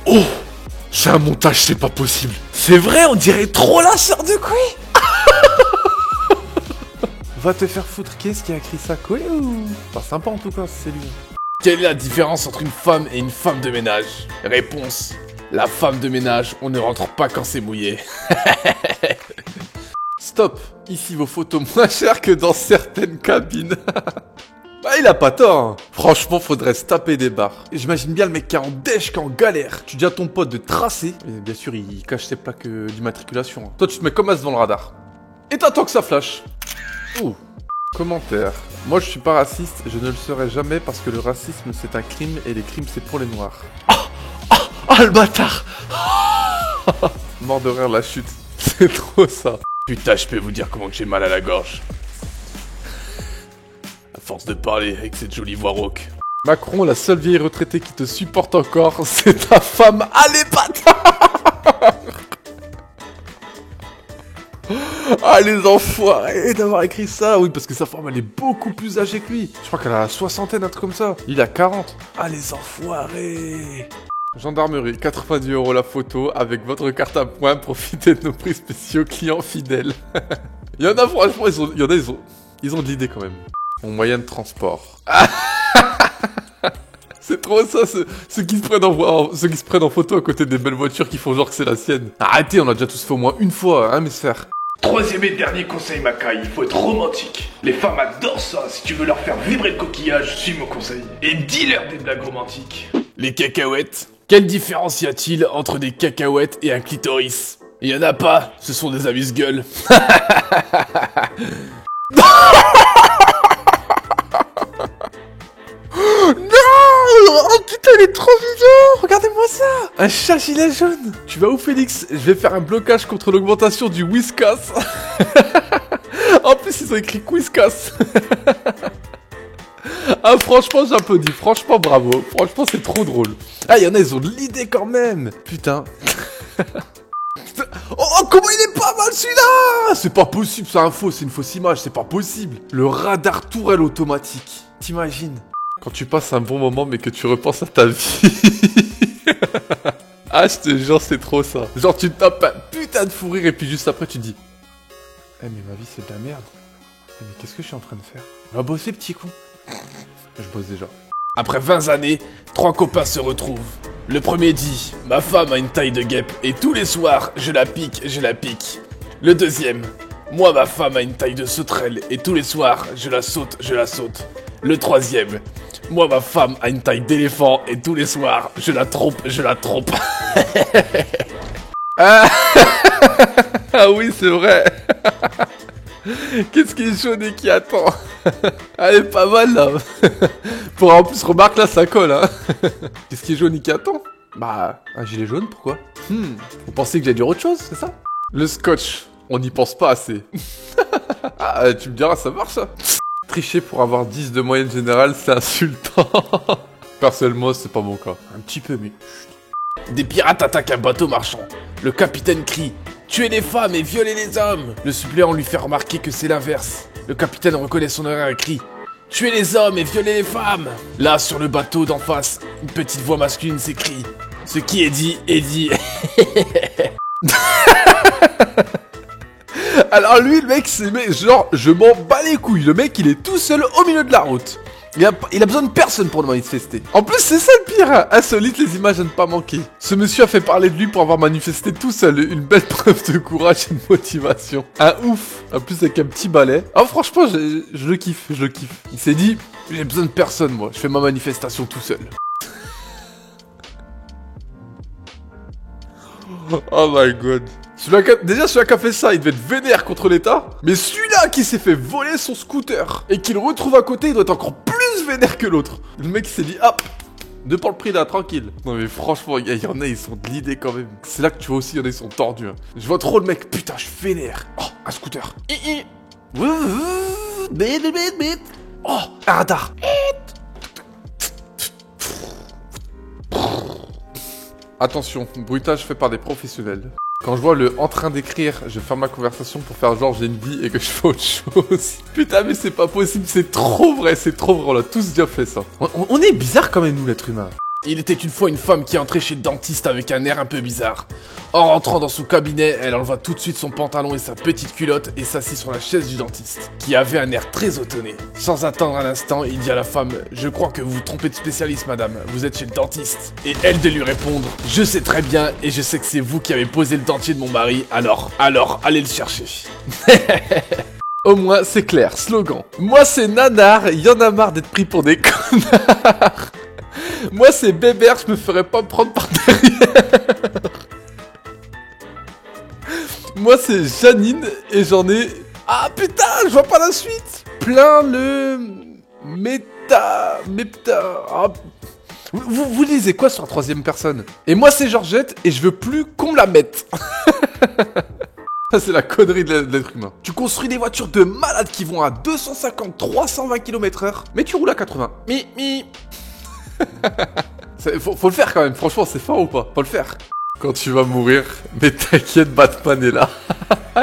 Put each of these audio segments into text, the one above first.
Oh, c'est un montage, c'est pas possible. C'est vrai, on dirait trop la sœur de Koé. Va te faire foutre, qu'est-ce qui a écrit ça, Koé ou... Pas sympa en tout cas, c'est lui. Quelle est la différence entre une femme et une femme de ménage? Réponse, la femme de ménage, on ne rentre pas quand c'est mouillé. Stop, ici vos photos moins chères que dans certaines cabines. Bah il a pas tort, hein. Franchement faudrait se taper des barres. Et j'imagine bien le mec qui est en dèche, qui est en galère. Tu dis à ton pote de tracer. Et bien sûr il cache ses plaques d'immatriculation. Hein. Toi tu te mets comme as devant le radar. Et t'attends que ça flash. Ouh. Commentaire. Moi je suis pas raciste, je ne le serai jamais parce que le racisme c'est un crime et les crimes c'est pour les noirs. Oh le bâtard. Mort de rire la chute. C'est trop ça. Putain, je peux vous dire comment que j'ai mal à la gorge. À force de parler avec cette jolie voix rauque. Macron, la seule vieille retraitée qui te supporte encore, c'est ta femme. Allez, bâtard. Ah, les enfoirés d'avoir écrit ça. Oui, parce que sa femme, elle est beaucoup plus âgée que lui. Je crois qu'elle a la soixantaine, un truc comme ça. Il a 40. Ah, les enfoirés. Gendarmerie, 90 € la photo. Avec votre carte à points, profitez de nos prix spéciaux clients fidèles. Il y en a, franchement, ils ont de l'idée quand même. Mon moyen de transport. C'est trop ça, ceux qui se prennent en photo à côté des belles voitures qui font genre que c'est la sienne. Arrêtez, on l'a déjà tous fait au moins une fois, hein, mes sphères. Troisième et dernier conseil Makai, il faut être romantique. Les femmes adorent ça, si tu veux leur faire vibrer le coquillage, suis mon conseil. Et dis-leur des blagues romantiques. Les cacahuètes. Quelle différence y a-t-il entre des cacahuètes et un clitoris? Il y en a pas, ce sont des amuse-gueules. Oh putain, il est trop mignon. Regardez-moi ça. Un chat gilet jaune. Tu vas où, Félix? Je vais faire un blocage contre l'augmentation du Whiskas. En plus, ils ont écrit Whiskas. Ah, franchement, j'applaudis. Franchement, bravo. Franchement, c'est trop drôle. Ah, il y en a, ils ont de l'idée quand même. Putain. Oh, comment il est pas mal celui-là. C'est pas possible, c'est un faux, c'est une fausse image, c'est pas possible. Le radar tourelle automatique. T'imagines? Quand tu passes un bon moment mais que tu repenses à ta vie. Ah, je te jure, c'est trop ça. Genre, tu te tapes un putain de fou rire et puis juste après, tu te dis... Eh, mais ma vie, c'est de la merde. Eh, mais qu'est-ce que je suis en train de faire? Va bosser, petit con. Je bosse déjà. Après 20 années, 3 copains se retrouvent. Le premier dit, ma femme a une taille de guêpe et tous les soirs, je la pique, je la pique. Le deuxième, moi ma femme a une taille de sauterelle et tous les soirs, je la saute, je la saute. Le troisième, moi ma femme a une taille d'éléphant et tous les soirs, je la trompe, je la trompe. Ah oui, c'est vrai. Qu'est-ce qui est jaune et qui attend? Elle est pas mal là. Pour en plus, remarque là, ça colle, hein. Qu'est-ce qui est jaune et qui attend? Bah, un gilet jaune, pourquoi? Vous pensez que j'ai dire autre chose, c'est ça? Le scotch, on n'y pense pas assez. Ah, tu me diras, ça marche ça. Tricher pour avoir 10 de moyenne générale, c'est insultant. Personnellement, c'est pas mon cas. Un petit peu, mais... Des pirates attaquent un bateau marchand. Le capitaine crie « Tuez les femmes et violez les hommes !» Le suppléant lui fait remarquer que c'est l'inverse. Le capitaine reconnaît son erreur et crie « Tuez les hommes et violez les femmes !» Là, sur le bateau d'en face, une petite voix masculine s'écrie « Ce qui est dit, est dit !» Alors lui, le mec, c'est genre, je m'en bats les couilles. Le mec, il est tout seul au milieu de la route. Il a besoin de personne pour le manifester. En plus, c'est ça le pire, hein. Insolite, les images à ne pas manquer. Ce monsieur a fait parler de lui pour avoir manifesté tout seul. Une belle preuve de courage et de motivation. Un ouf. En plus, avec un petit balai. Ah, franchement, je le kiffe, je le kiffe. Il s'est dit, j'ai besoin de personne, moi. Je fais ma manifestation tout seul. Oh my god. Déjà, celui-là qui a fait ça, il devait être vénère contre l'État. Mais celui-là qui s'est fait voler son scooter et qui le retrouve à côté, il doit être encore plus vénère que l'autre. Le mec s'est dit, hop, deux pour le prix là, tranquille. Non mais franchement, il y en a, ils sont de l'idée quand même. C'est là que tu vois aussi, il y en a, ils sont tordus. Hein. Je vois trop le mec, putain, je suis vénère. Oh, un scooter. Oh, un radar. Attention, bruitage fait par des professionnels. Quand je vois le en train d'écrire, je ferme ma conversation pour faire genre j'ai une vie et que je fais autre chose. Putain mais c'est pas possible, c'est trop vrai, on l'a tous déjà fait ça. On est bizarre quand même nous l'être humain. Il était une fois une femme qui entrait chez le dentiste avec un air un peu bizarre. En rentrant dans son cabinet, elle enleva tout de suite son pantalon et sa petite culotte et s'assit sur la chaise du dentiste, qui avait un air très étonné. Sans attendre un instant, il dit à la femme « Je crois que vous vous trompez de spécialiste, madame, vous êtes chez le dentiste. » Et elle de lui répondre « Je sais très bien et je sais que c'est vous qui avez posé le dentier de mon mari, alors, allez le chercher. » Au moins, c'est clair, slogan. Moi, c'est nanar, y en a marre d'être pris pour des connards. Moi, c'est bébert, je me ferais pas prendre par derrière. Moi, c'est Janine, et j'en ai... Ah, putain, je vois pas la suite. Plein le... Mepta... Ah... Vous lisez quoi sur la troisième personne? Et moi, c'est Georgette, et je veux plus qu'on me la mette. Ça, c'est la connerie de l'être humain. Tu construis des voitures de malades qui vont à 250, 320 km/h, mais tu roules à 80. Faut le faire quand même, franchement, c'est fort ou pas? Faut le faire. Quand tu vas mourir, mais t'inquiète, Batman est là.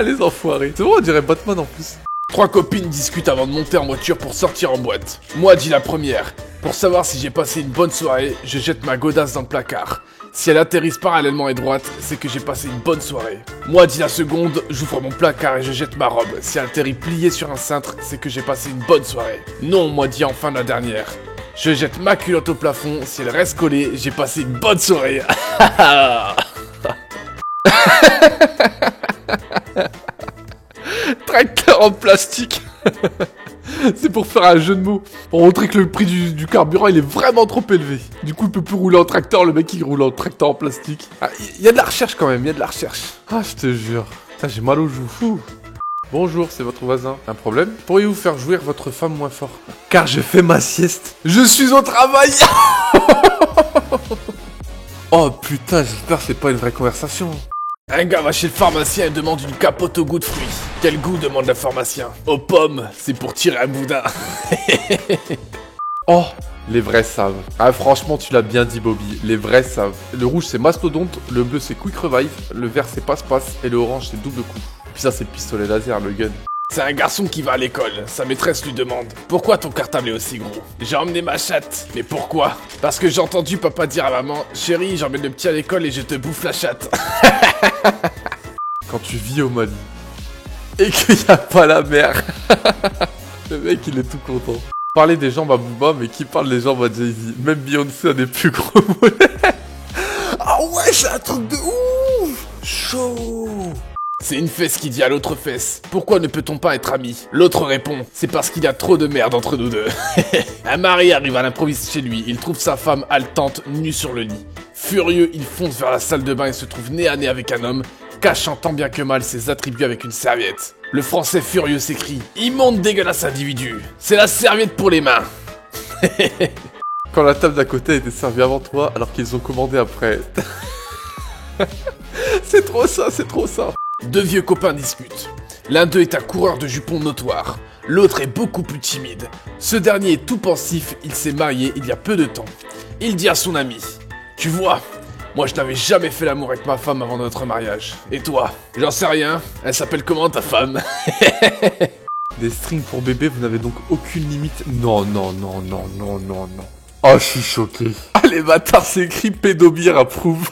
Les enfoirés. C'est vrai, on dirait Batman en plus. 3 copines discutent avant de monter en voiture pour sortir en boîte. Moi, dit la première. Pour savoir si j'ai passé une bonne soirée, je jette ma godasse dans le placard. Si elle atterrisse parallèlement et droite, c'est que j'ai passé une bonne soirée. Moi, dit la seconde, j'ouvre mon placard et je jette ma robe. Si elle atterrit pliée sur un cintre, c'est que j'ai passé une bonne soirée. Non, moi, dit enfin la dernière. Je jette ma culotte au plafond, si elle reste collée, j'ai passé une bonne soirée. Tracteur en plastique. C'est pour faire un jeu de mots. Pour montrer que le prix du carburant, il est vraiment trop élevé. Du coup, il peut plus rouler en tracteur, le mec, il roule en tracteur en plastique. Ah, il y a de la recherche quand même, il y a de la recherche. Ah, je te jure. Putain, j'ai mal aux joues. Fou. Bonjour, c'est votre voisin. Un problème? Pourriez-vous faire jouir votre femme moins fort? Car je fais ma sieste. Je suis au travail. Oh putain, j'espère que c'est pas une vraie conversation. Un gars va chez le pharmacien et demande une capote au goût de fruits. Quel goût, demande le pharmacien. Aux pommes, c'est pour tirer un boudin. Oh, les vrais savent. Ah, franchement, tu l'as bien dit, Bobby. Les vrais savent. Le rouge, c'est Mastodonte. Le bleu, c'est Quick Revive. Le vert, c'est Passe-Passe. Et le orange, c'est Double Coup. Puis ça, c'est le pistolet laser, le gun. C'est un garçon qui va à l'école. Sa maîtresse lui demande « Pourquoi ton cartable est aussi gros ?»« J'ai emmené ma chatte. »« Mais pourquoi ?»« Parce que j'ai entendu papa dire à maman « Chérie, j'emmène le petit à l'école et je te bouffe la chatte. » Quand tu vis au Mali et qu'il n'y a pas la mer, le mec, il est tout content. Parler des jambes à Booba, mais qui parle des jambes à Jay-Z? Même Beyoncé a des plus gros mollets. Ah ouais, c'est un truc de ouf. Chaud. C'est une fesse qui dit à l'autre fesse « Pourquoi ne peut-on pas être amis ?» L'autre répond « C'est parce qu'il y a trop de merde entre nous deux. » Un mari arrive à l'improviste chez lui, il trouve sa femme haletante, nue sur le lit. Furieux, il fonce vers la salle de bain et se trouve nez à nez avec un homme, cachant tant bien que mal ses attributs avec une serviette. Le français furieux s'écrie « Immonde dégueulasse individu, c'est la serviette pour les mains. » Quand la table d'à côté a été servie avant toi, alors qu'ils ont commandé après. C'est trop ça, c'est trop ça. 2 vieux copains discutent. L'un d'eux est un coureur de jupons notoire. L'autre est beaucoup plus timide. Ce dernier est tout pensif, il s'est marié il y a peu de temps. Il dit à son ami « Tu vois, moi je n'avais jamais fait l'amour avec ma femme avant notre mariage. Et toi? J'en sais rien. Elle s'appelle comment ta femme ?» Des strings pour bébé, vous n'avez donc aucune limite? Non, non, non, non, non, non, non. Oh, je suis choqué. Ah, les bâtards, c'est écrit pédobir approuve.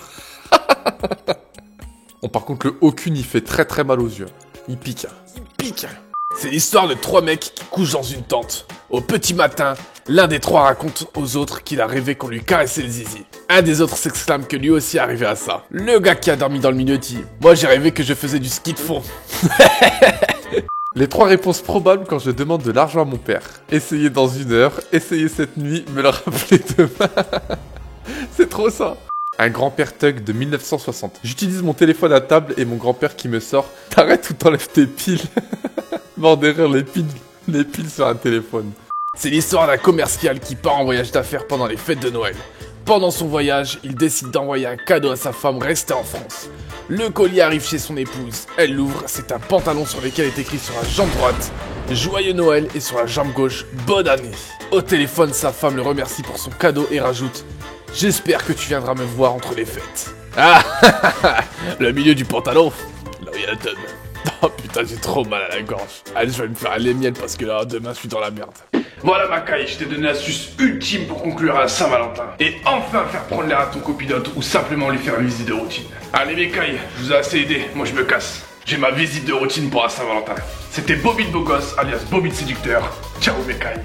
Bon, par contre, le aucune, il fait très très mal aux yeux. Il pique. Il pique. C'est l'histoire de 3 mecs qui couchent dans une tente. Au petit matin, l'un des 3 raconte aux autres qu'il a rêvé qu'on lui caressait le zizi. Un des autres s'exclame que lui aussi est arrivé à ça. Le gars qui a dormi dans le milieu dit « Moi j'ai rêvé que je faisais du ski de fond. » Les 3 réponses probables quand je demande de l'argent à mon père. Essayez dans 1 heure, essayez cette nuit, me le rappeler demain. C'est trop ça. Un grand-père thug de 1960. J'utilise mon téléphone à table et mon grand-père qui me sort « T'arrêtes ou t'enlèves tes piles ?» Mort de rire, les piles sur un téléphone. C'est l'histoire d'un commercial qui part en voyage d'affaires pendant les fêtes de Noël. Pendant son voyage, il décide d'envoyer un cadeau à sa femme restée en France. Le colis arrive chez son épouse. Elle l'ouvre, c'est un pantalon sur lequel est écrit sur la jambe droite « Joyeux Noël » et sur la jambe gauche « Bonne année ». Au téléphone, sa femme le remercie pour son cadeau et rajoute « J'espère que tu viendras me voir entre les fêtes. » Ah, le milieu du pantalon, là où il y a la tonne. Oh putain, j'ai trop mal à la gorge. Allez, je vais me faire les miel parce que là, demain, je suis dans la merde. Voilà Makai, je t'ai donné l'astuce ultime pour conclure à la Saint-Valentin. Et enfin faire prendre l'air à ton copilote ou simplement lui faire une visite de routine. Allez Makai, je vous ai assez aidé, moi je me casse. J'ai ma visite de routine pour la Saint-Valentin. C'était Bobby le beau gosse, alias Bobby le séducteur. Ciao Makai.